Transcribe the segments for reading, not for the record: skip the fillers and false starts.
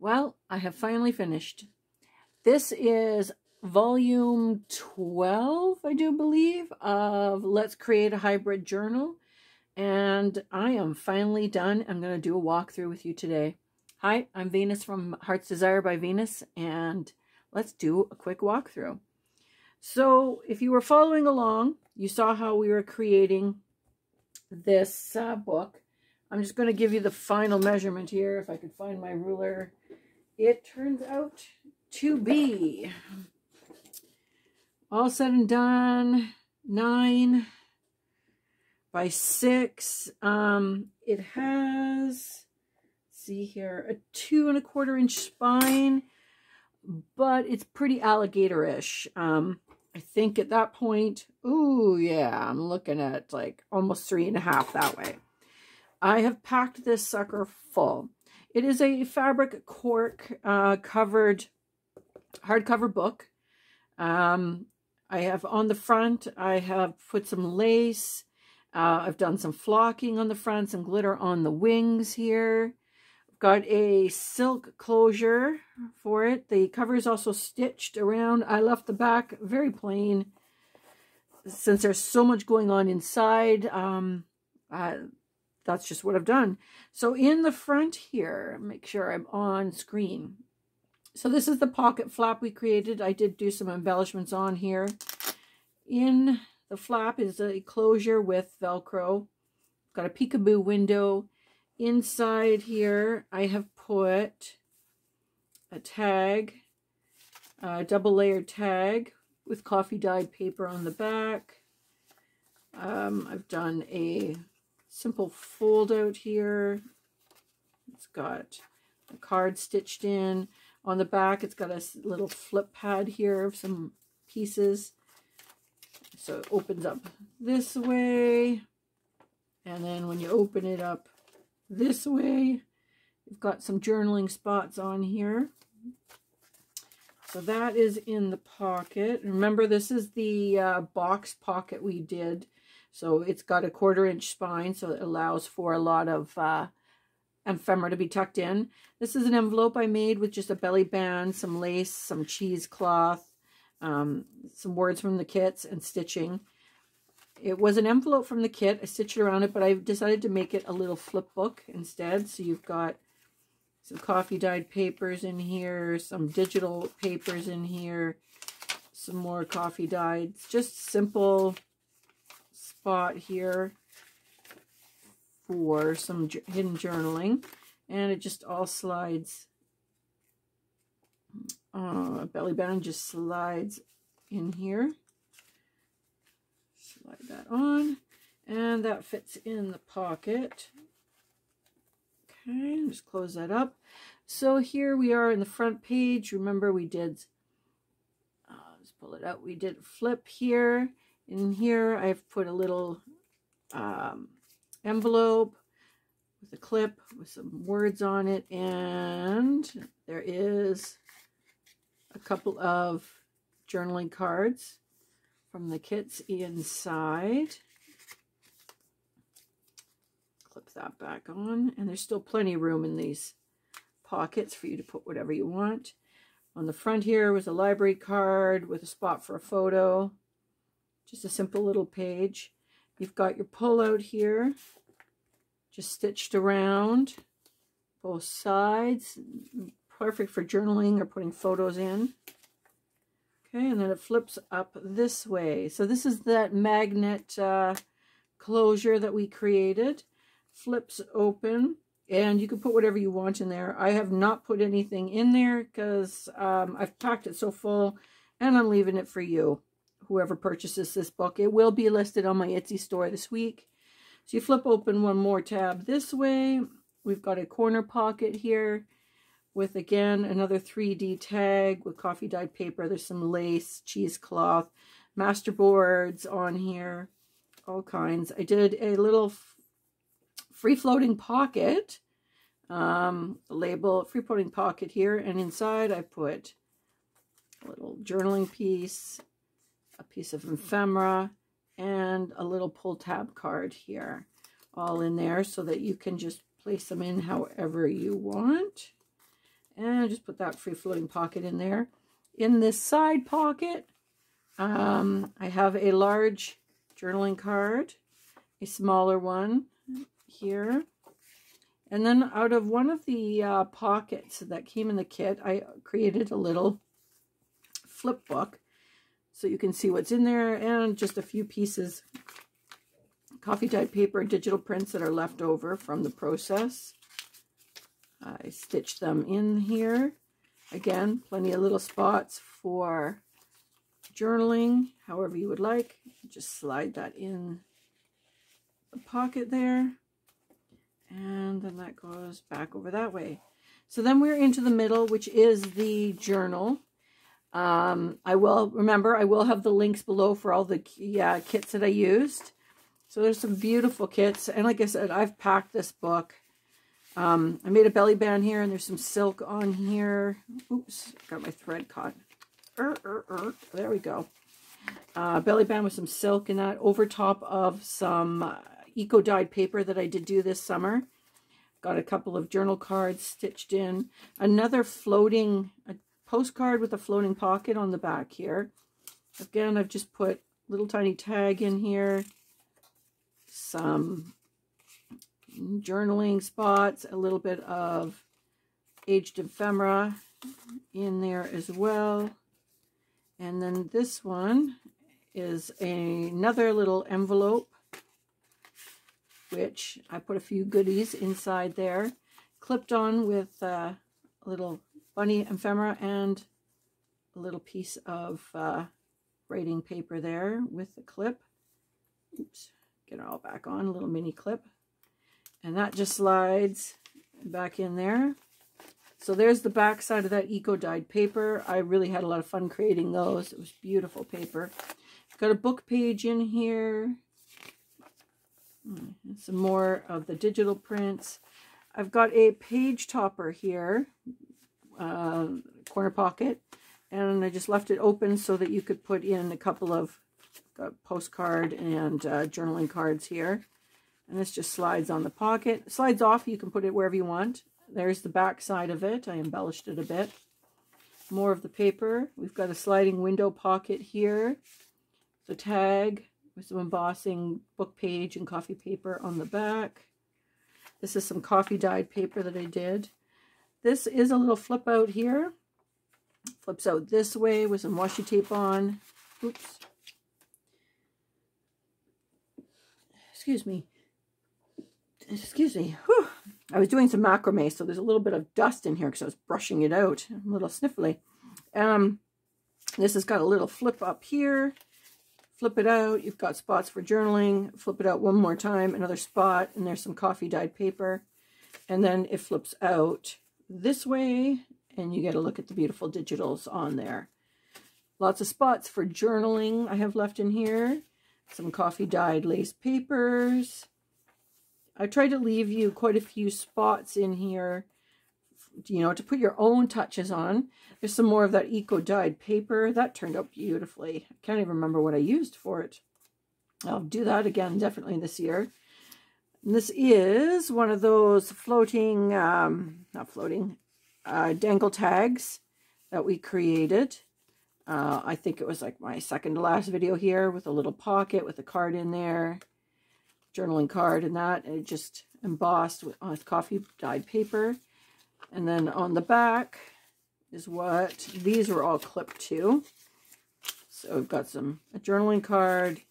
Well, I have finally finished. This is volume 12, I do believe, of Let's Create a Hybrid Journal. And I am finally done. I'm going to do a walkthrough with you today. Hi, I'm Venus from Heart's Desire by Venus, and let's do a quick walkthrough. So if you were following along, you saw how we were creating this book. I'm just going to give you the final measurement here, if I could find my ruler. It turns out to be, all said and done, 9 by 6. It has, see here, a 2 1/4 inch spine, but it's pretty alligator-ish. I think at that point, ooh, yeah, I'm looking at like almost 3 1/2 that way. I have packed this sucker full. It is a fabric cork covered hardcover book. I have on the front, I have put some lace. I've done some flocking on the front, some glitter on the wings here. I've got a silk closure for it. The cover is also stitched around. I left the back very plain since there's so much going on inside. That's just what I've done. So in the front here, make sure I'm on screen. So this is the pocket flap we created. I did do some embellishments on here. In the flap is a closure with Velcro. Got a peekaboo window. Inside here, I have put a tag, a double layered tag with coffee dyed paper on the back. I've done a simple fold out here. It's got a card stitched in. On the back, it's got a little flip pad here of some pieces. So it opens up this way. And then when you open it up this way, you've got some journaling spots on here. So that is in the pocket. Remember, this is the box pocket we did. So it's got a 1/4 inch spine, so it allows for a lot of ephemera to be tucked in. This is an envelope I made with just a belly band, some lace, some cheesecloth, some words from the kits, and stitching. It was an envelope from the kit. I stitched around it, but I decided to make it a little flip book instead. So you've got some coffee dyed papers in here, some digital papers in here, some more coffee dyed. It's just simple spot here for some hidden journaling, and it just all slides. Belly band just slides in here. Slide that on, and that fits in the pocket. Okay, just close that up. So here we are in the front page. Remember, we did, let's pull it out. We did a flip here. In here, I've put a little envelope with a clip with some words on it, and there is a couple of journaling cards from the kits inside. Clip that back on, and there's still plenty of room in these pockets for you to put whatever you want. On the front here was a library card with a spot for a photo. Just a simple little page. You've got your pull-out here, just stitched around both sides. Perfect for journaling or putting photos in. Okay, and then it flips up this way. So this is that magnet closure that we created. Flips open, and you can put whatever you want in there. I have not put anything in there because I've packed it so full, and I'm leaving it for you. Whoever purchases this book. It will be listed on my Etsy store this week. So you flip open one more tab this way. We've got a corner pocket here with, again, another 3D tag with coffee dyed paper. There's some lace, cheesecloth, masterboards on here, all kinds. I did a little free-floating pocket, label, free-floating pocket here, and inside I put a little journaling piece, a piece of ephemera, and a little pull tab card here, all in there so that you can just place them in however you want. And just put that free floating pocket in there. In this side pocket, I have a large journaling card, a smaller one here. And then out of one of the pockets that came in the kit, I created a little flip book so you can see what's in there, and just a few pieces, coffee dyed paper, digital prints that are left over from the process. I stitched them in here. Again, plenty of little spots for journaling, however you would like. Just slide that in the pocket there. And then that goes back over that way. So then we're into the middle, which is the journal. I will have the links below for all the kits that I used. So there's some beautiful kits. And like I said, I've packed this book. I made a belly band here, and there's some silk on here. Oops, got my thread caught. There we go. Belly band with some silk in that, over top of some eco-dyed paper that I did do this summer. Got a couple of journal cards stitched in. Another floating postcard with a floating pocket on the back here. Again, I've just put little tiny tag in here. Some journaling spots, a little bit of aged ephemera in there as well. And then this one is another little envelope, which I put a few goodies inside there, clipped on with a little bunny ephemera and a little piece of writing paper there with the clip. Oops, get it all back on, a little mini clip. And that just slides back in there. So there's the back side of that eco-dyed paper. I really had a lot of fun creating those. It was beautiful paper. Got a book page in here. Some more of the digital prints. I've got a page topper here, corner pocket, and I just left it open so that you could put in a couple of postcard and journaling cards here. And this just slides on the pocket. It slides off, you can put it wherever you want. There's the back side of it. I embellished it a bit. More of the paper. We've got a sliding window pocket here. The tag with some embossing book page and coffee paper on the back. This is some coffee dyed paper that I did. This is a little flip out here. Flips out this way with some washi tape on. Oops. Excuse me. Whew. I was doing some macrame, so there's a little bit of dust in here because I was brushing it out. I'm a little sniffly. This has got a little flip up here. Flip it out. You've got spots for journaling. Flip it out one more time. Another spot. And there's some coffee dyed paper. And then it flips out this way. And you get a look at the beautiful digitals on there. Lots of spots for journaling I have left in here. Some coffee dyed lace papers. I tried to leave you quite a few spots in here, you know, to put your own touches on. There's some more of that eco-dyed paper. That turned out beautifully. I can't even remember what I used for it. I'll do that again definitely this year. And this is one of those floating, dangle tags that we created. I think it was like my second to last video here, with a little pocket with a card in there. Journaling card and that, and it just embossed with coffee dyed paper. And then on the back is what these were all clipped to. So we've got a journaling card,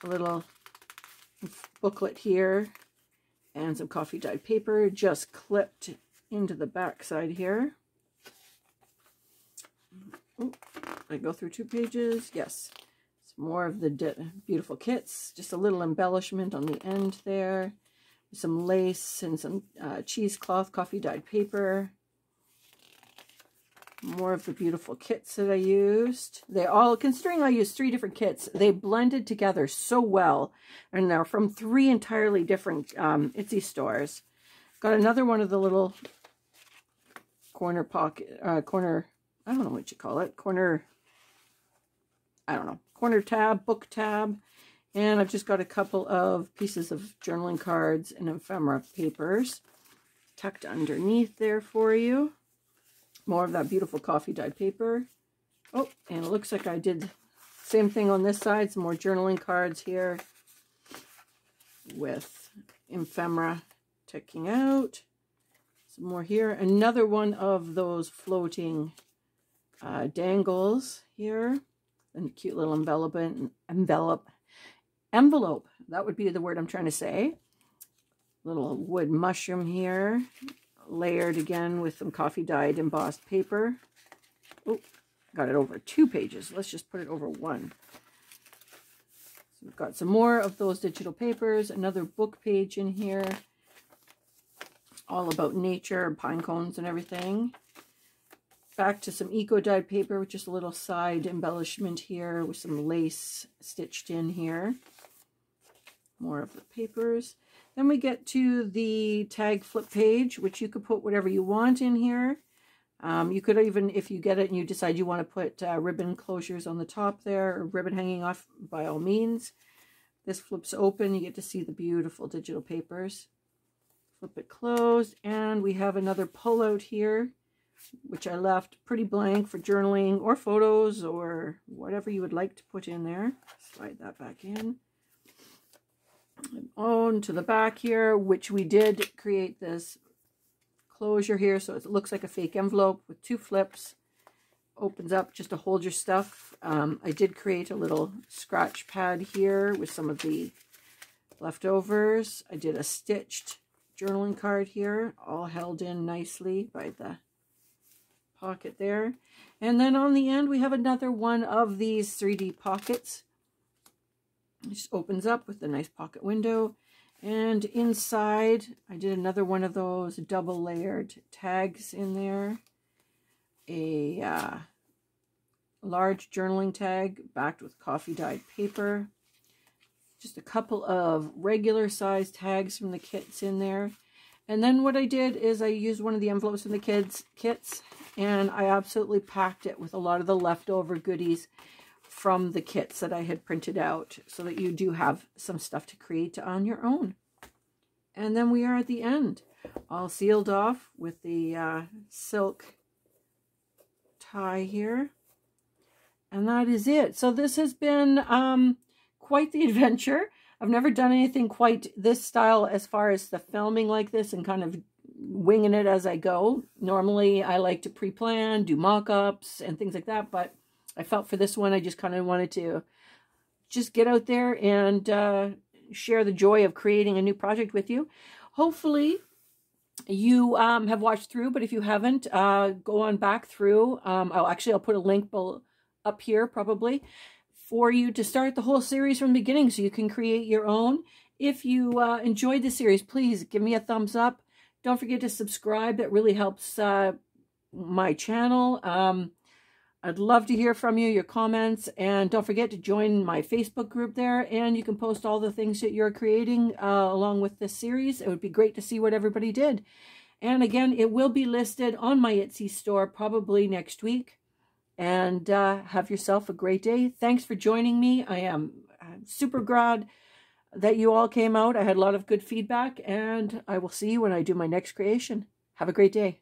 a little booklet here, and some coffee dyed paper just clipped into the back side here. Oh, I go through 2 pages. Yes. More of the beautiful kits, just a little embellishment on the end there, some lace and some cheesecloth coffee dyed paper. More of the beautiful kits that I used. They all, considering I used 3 different kits, they blended together so well, and they're from 3 entirely different Etsy stores. Got another one of the little corner pocket, I don't know what you call it, corner tab, book tab, and I've just got a couple of pieces of journaling cards and ephemera papers tucked underneath there for you. More of that beautiful coffee dyed paper. Oh, and it looks like I did same thing on this side. Some more journaling cards here with ephemera ticking out. Some more here. Another one of those floating dangles here. And a cute little envelope. That would be the word I'm trying to say. Little wood mushroom here. Layered again with some coffee dyed embossed paper. Oh, got it over 2 pages. Let's just put it over 1. So we've got some more of those digital papers. Another book page in here. All about nature, pine cones and everything. Back to some eco-dyed paper with just a little side embellishment here with some lace stitched in here. More of the papers. Then we get to the tag flip page, which you could put whatever you want in here. You could even, if you get it and you decide you want to put ribbon closures on the top there, or ribbon hanging off, by all means. This flips open. You get to see the beautiful digital papers. Flip it closed, and we have another pull-out here, which I left pretty blank for journaling or photos or whatever you would like to put in there. Slide that back in. And on to the back here, which we did create this closure here, so it looks like a fake envelope with 2 flips. Opens up just to hold your stuff. I did create a little scratch pad here with some of the leftovers. I did a stitched journaling card here, all held in nicely by the pocket there. And then on the end we have another one of these 3D pockets. It just opens up with a nice pocket window, and inside I did another one of those double layered tags in there. A large journaling tag backed with coffee dyed paper. Just a couple of regular size tags from the kits in there. And then what I did is I used one of the envelopes from the kids' kits, and I absolutely packed it with a lot of the leftover goodies from the kits that I had printed out, so that you do have some stuff to create on your own. And then we are at the end, all sealed off with the silk tie here. And that is it. So this has been quite the adventure. I've never done anything quite this style as far as the filming like this and kind of winging it as I go. Normally I like to pre-plan, do mock-ups and things like that, but I felt for this one I just kind of wanted to just get out there and share the joy of creating a new project with you. Hopefully you have watched through, but if you haven't, go on back through. I'll put a link up here probably for you to start the whole series from the beginning so you can create your own. If you enjoyed the series, please give me a thumbs up. Don't forget to subscribe. That really helps my channel. I'd love to hear from you, your comments, and don't forget to join my Facebook group there, and you can post all the things that you're creating along with this series. It would be great to see what everybody did. And again, it will be listed on my Etsy store probably next week. And have yourself a great day. Thanks for joining me. I'm super glad that you all came out. I had a lot of good feedback, and I will see you when I do my next creation. Have a great day.